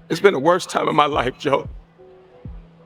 It's been the worst time of my life, Joe.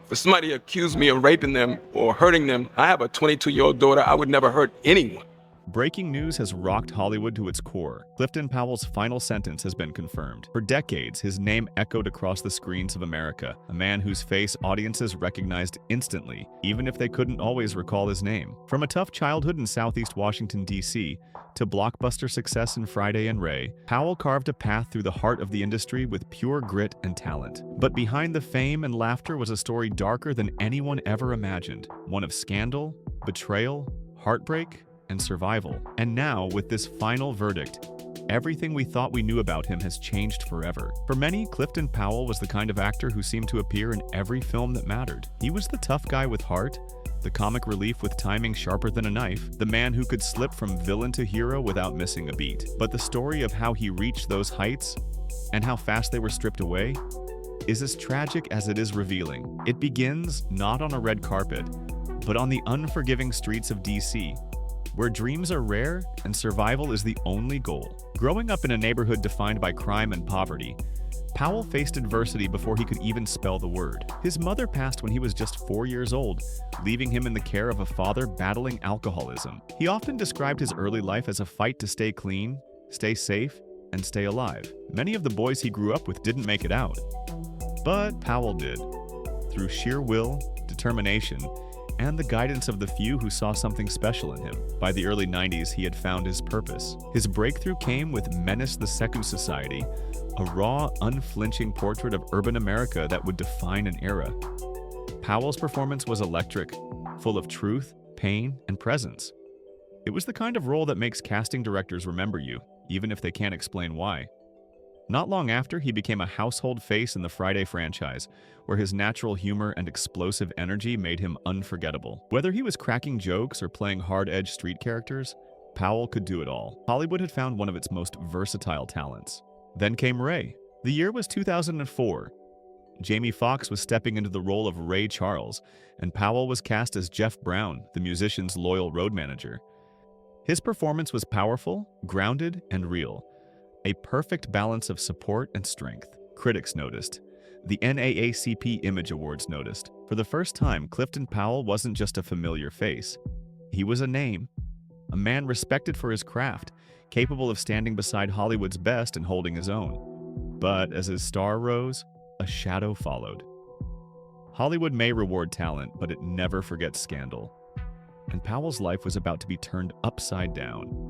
For somebody to accuse me of raping them or hurting them, I have a 22-year-old daughter. I would never hurt anyone. Breaking news has rocked Hollywood to its core. Clifton Powell's final sentence has been confirmed. For decades, his name echoed across the screens of America, a man whose face audiences recognized instantly, even if they couldn't always recall his name. From a tough childhood in Southeast Washington, D.C., to blockbuster success in Friday and Ray, Powell carved a path through the heart of the industry with pure grit and talent. But behind the fame and laughter was a story darker than anyone ever imagined, one of scandal, betrayal, heartbreak, and survival. And now, with this final verdict, everything we thought we knew about him has changed forever. For many, Clifton Powell was the kind of actor who seemed to appear in every film that mattered. He was the tough guy with heart, the comic relief with timing sharper than a knife, the man who could slip from villain to hero without missing a beat. But the story of how he reached those heights and how fast they were stripped away is as tragic as it is revealing. It begins not on a red carpet, but on the unforgiving streets of DC, where dreams are rare and survival is the only goal. Growing up in a neighborhood defined by crime and poverty, Powell faced adversity before he could even spell the word. His mother passed when he was just 4 years old, leaving him in the care of a father battling alcoholism. He often described his early life as a fight to stay clean, stay safe, and stay alive. Many of the boys he grew up with didn't make it out, but Powell did. Through sheer will, determination, and the guidance of the few who saw something special in him. By the early 90s, he had found his purpose. His breakthrough came with Menace the Second Society, a raw, unflinching portrait of urban America that would define an era. Powell's performance was electric, full of truth, pain, and presence. It was the kind of role that makes casting directors remember you, even if they can't explain why. Not long after, he became a household face in the Friday franchise, where his natural humor and explosive energy made him unforgettable. Whether he was cracking jokes or playing hard-edged street characters, Powell could do it all. Hollywood had found one of its most versatile talents. Then came Ray. The year was 2004. Jamie Foxx was stepping into the role of Ray Charles, and Powell was cast as Jeff Brown, the musician's loyal road manager. His performance was powerful, grounded, and real. A perfect balance of support and strength. Critics noticed. The NAACP Image Awards noticed. For the first time, Clifton Powell wasn't just a familiar face. He was a name. A man respected for his craft, capable of standing beside Hollywood's best and holding his own. But as his star rose, a shadow followed. Hollywood may reward talent, but it never forgets scandal. And Powell's life was about to be turned upside down.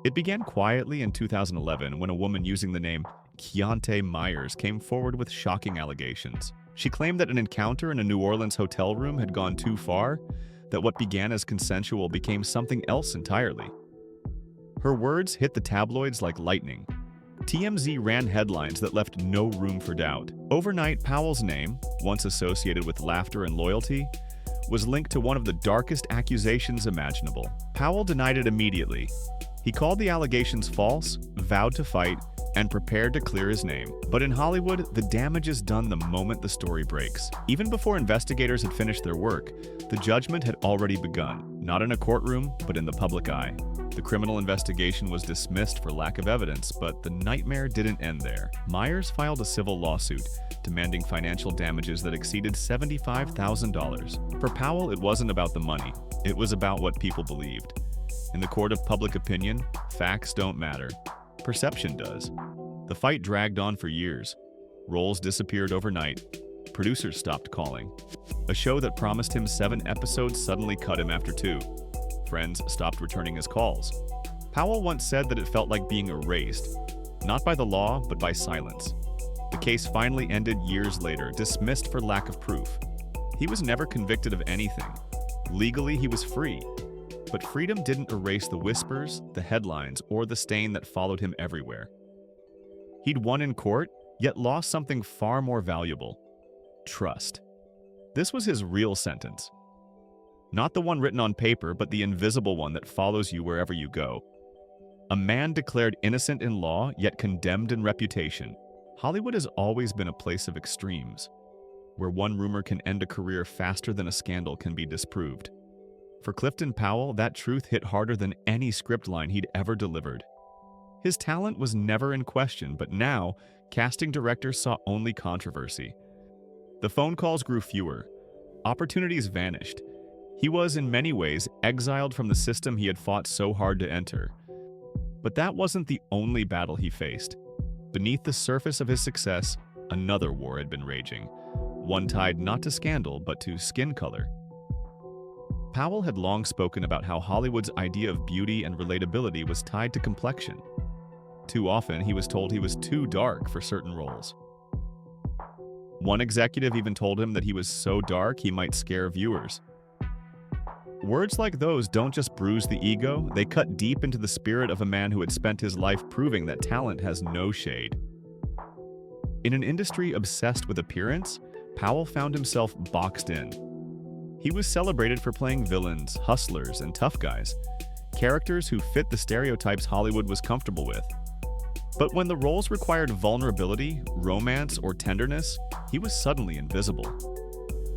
It began quietly in 2011 when a woman using the name Keontae Myers came forward with shocking allegations. She claimed that an encounter in a New Orleans hotel room had gone too far, that what began as consensual became something else entirely. Her words hit the tabloids like lightning. TMZ ran headlines that left no room for doubt. Overnight, Powell's name, once associated with laughter and loyalty, was linked to one of the darkest accusations imaginable. Powell denied it immediately. He called the allegations false, vowed to fight, and prepared to clear his name. But in Hollywood, the damage is done the moment the story breaks. Even before investigators had finished their work, the judgment had already begun, not in a courtroom, but in the public eye. The criminal investigation was dismissed for lack of evidence, but the nightmare didn't end there. Myers filed a civil lawsuit, demanding financial damages that exceeded $75,000. For Powell, it wasn't about the money. It was about what people believed. In the court of public opinion, facts don't matter. Perception does. The fight dragged on for years. Roles disappeared overnight. Producers stopped calling. A show that promised him 7 episodes suddenly cut him after 2. Friends stopped returning his calls. Powell once said that it felt like being erased, not by the law, but by silence. The case finally ended years later, dismissed for lack of proof. He was never convicted of anything. Legally, he was free. But freedom didn't erase the whispers, the headlines, or the stain that followed him everywhere. He'd won in court, yet lost something far more valuable: trust. This was his real sentence. Not the one written on paper, but the invisible one that follows you wherever you go. A man declared innocent in law, yet condemned in reputation. Hollywood has always been a place of extremes, where one rumor can end a career faster than a scandal can be disproved. For Clifton Powell, that truth hit harder than any script line he'd ever delivered. His talent was never in question, but now, casting directors saw only controversy. The phone calls grew fewer. Opportunities vanished. He was, in many ways, exiled from the system he had fought so hard to enter. But that wasn't the only battle he faced. Beneath the surface of his success, another war had been raging, one tied not to scandal but to skin color. Powell had long spoken about how Hollywood's idea of beauty and relatability was tied to complexion. Too often, he was told he was too dark for certain roles. One executive even told him that he was so dark he might scare viewers. Words like those don't just bruise the ego, they cut deep into the spirit of a man who had spent his life proving that talent has no shade. In an industry obsessed with appearance, Powell found himself boxed in. He was celebrated for playing villains, hustlers, and tough guys, characters who fit the stereotypes Hollywood was comfortable with. But when the roles required vulnerability, romance, or tenderness, he was suddenly invisible.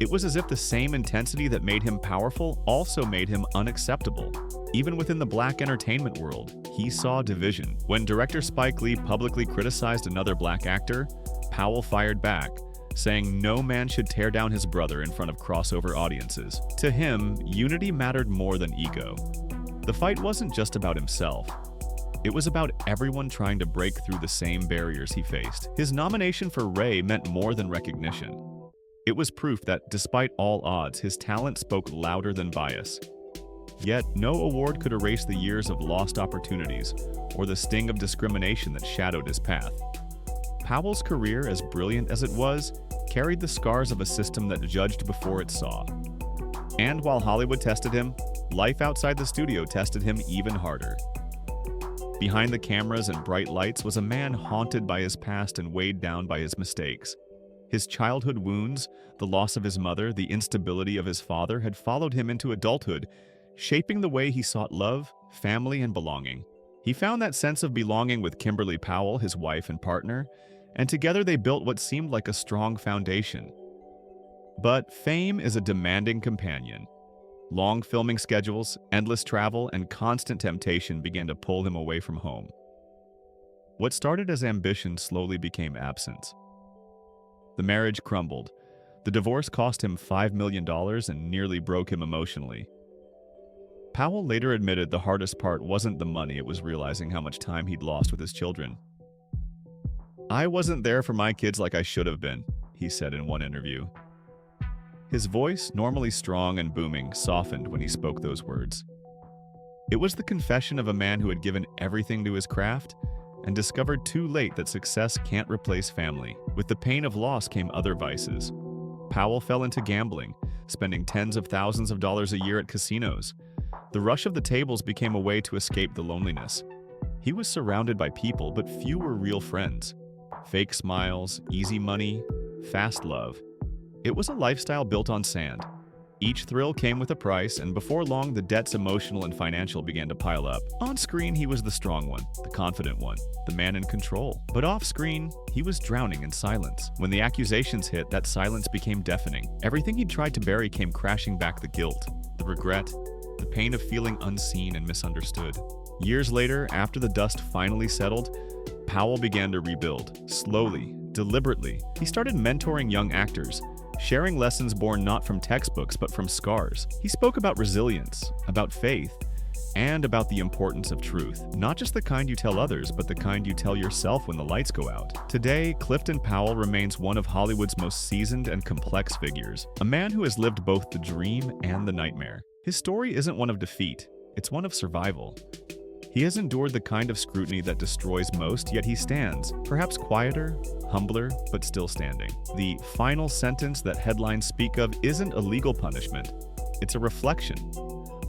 It was as if the same intensity that made him powerful also made him unacceptable. Even within the black entertainment world, he saw division. When director Spike Lee publicly criticized another black actor, Powell fired back, saying no man should tear down his brother in front of crossover audiences. To him, unity mattered more than ego. The fight wasn't just about himself. It was about everyone trying to break through the same barriers he faced. His nomination for Ray meant more than recognition. It was proof that, despite all odds, his talent spoke louder than bias. Yet, no award could erase the years of lost opportunities or the sting of discrimination that shadowed his path. Powell's career, as brilliant as it was, carried the scars of a system that judged before it saw. And while Hollywood tested him, life outside the studio tested him even harder. Behind the cameras and bright lights was a man haunted by his past and weighed down by his mistakes. His childhood wounds, the loss of his mother, the instability of his father had followed him into adulthood, shaping the way he sought love, family, and belonging. He found that sense of belonging with Kimberly Powell, his wife and partner, and together they built what seemed like a strong foundation. But fame is a demanding companion. Long filming schedules, endless travel, and constant temptation began to pull him away from home. What started as ambition slowly became absence. The marriage crumbled. The divorce cost him $5 million and nearly broke him emotionally. Powell later admitted the hardest part wasn't the money, it was realizing how much time he'd lost with his children. "I wasn't there for my kids like I should have been," he said in one interview. His voice, normally strong and booming, softened when he spoke those words. It was the confession of a man who had given everything to his craft and discovered too late that success can't replace family. With the pain of loss came other vices. Powell fell into gambling, spending tens of thousands of dollars a year at casinos. The rush of the tables became a way to escape the loneliness. He was surrounded by people, but few were real friends. Fake smiles, easy money, fast love. It was a lifestyle built on sand. Each thrill came with a price, and before long, the debts, emotional and financial, began to pile up. On screen, he was the strong one, the confident one, the man in control. But off screen, he was drowning in silence. When the accusations hit, that silence became deafening. Everything he'd tried to bury came crashing back: the guilt, the regret, the pain of feeling unseen and misunderstood. Years later, after the dust finally settled, Powell began to rebuild, slowly, deliberately. He started mentoring young actors, sharing lessons born not from textbooks but from scars. He spoke about resilience, about faith, and about the importance of truth. Not just the kind you tell others, but the kind you tell yourself when the lights go out. Today, Clifton Powell remains one of Hollywood's most seasoned and complex figures, a man who has lived both the dream and the nightmare. His story isn't one of defeat, it's one of survival. He has endured the kind of scrutiny that destroys most, yet he stands, perhaps quieter, humbler, but still standing. The final sentence that headlines speak of isn't a legal punishment. It's a reflection,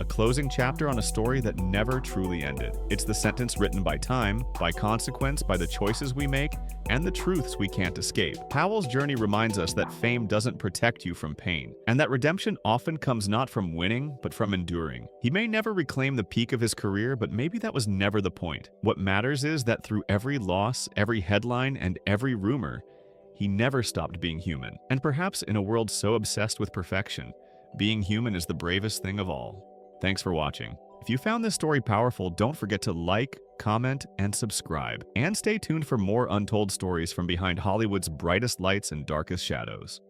a closing chapter on a story that never truly ended. It's the sentence written by time, by consequence, by the choices we make, and the truths we can't escape. Powell's journey reminds us that fame doesn't protect you from pain, and that redemption often comes not from winning, but from enduring. He may never reclaim the peak of his career, but maybe that was never the point. What matters is that through every loss, every headline, and every rumor, he never stopped being human. And perhaps in a world so obsessed with perfection, being human is the bravest thing of all. Thanks for watching. If you found this story powerful, don't forget to like, comment, and subscribe. And stay tuned for more untold stories from behind Hollywood's brightest lights and darkest shadows.